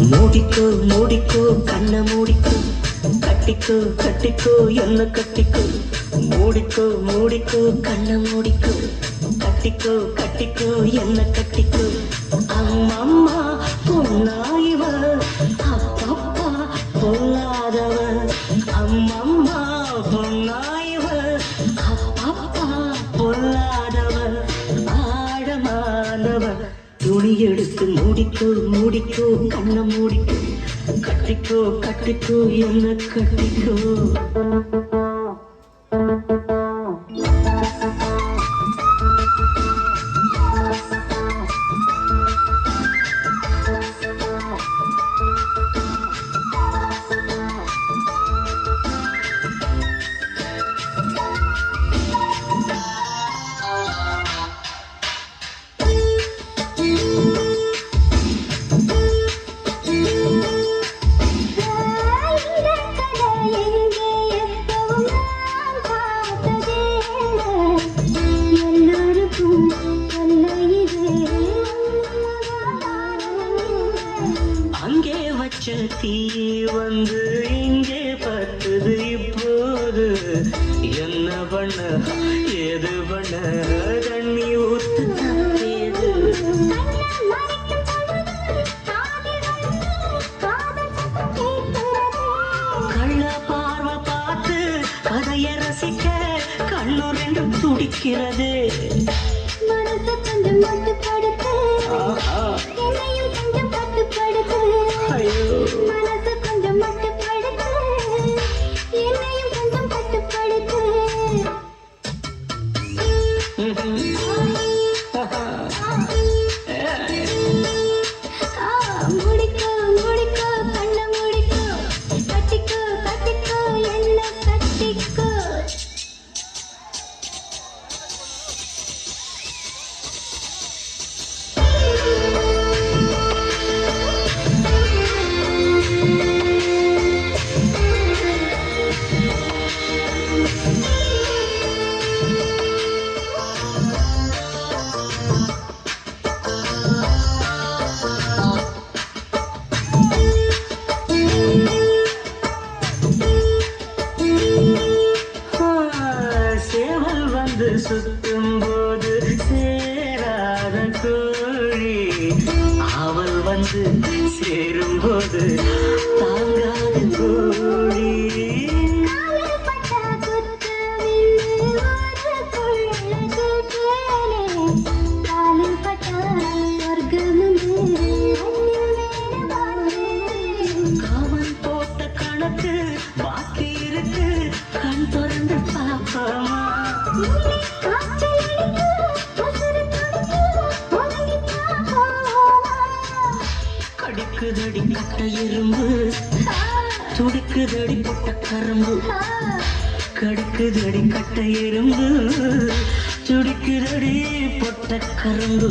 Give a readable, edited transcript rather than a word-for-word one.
மூடிக்கோ மூடிக்கோ கண்ண மூடிக்கோ கட்டிக்கோ கட்டிக்கோ என்ன கட்டிக்கோ மூடிக்கோ மூடிக்கோ கண்ண மூடிக்கோ கட்டிக்கோ கட்டிக்கோ என்ன கட்டிக்கோ அம்மம்மா பொன்னாயிவ அப்பப்பா பொல்லாதவ அம்மம்மா பொன்னாயிவ அப்பப்பா பொல்லாதவ ஆழமானவ துணி எடுத்து மூடிக்கோ மூடிக்கோ கண்ண மூடிக்கோ கட்டிக்கோ கட்டிக்கோ என்ன கட்டிக்கோ அங்கே வச்ச தீ வந்து இங்கே பத்துது இப்போது என்ன பண்ண ஏது பண்ண தண்ணி ஊத்து தப்பேது கள்ள பார்வை பார்த்து கதைய ரசிக்க கண்ணு ரெண்டும் துடிக்கிறது மனசு கொஞ்சம் மட்டுப்படுத்து என்னையும் கொஞ்சம் கட்டுப்படுத்து மனசு கொஞ்சம் மட்டுப்படுத்து என்னையும் கொஞ்சம் கட்டுப்படுத்து முடிக்கோ முடிக்கோ கண்ண முடிக்கோ கட்டிக்கோ கட்டிக்கோ என்ன கட்டிக்கோ சேவல் வந்து சுத்தும் போது சேராத கோழி அவள் வந்து சேரும் போது தாங்காத கோழி காவல் போட்ட கணக்கு பாக்கி இருக்கு கண் திறந்து பாப்பமா கடிக்குதடி கட்ட எறும்பு துடிக்குதடி பொட்ட கரும்பு கடிக்குதடி கட்ட எறும்பு துடிக்குதடி பொட்ட கரும்பு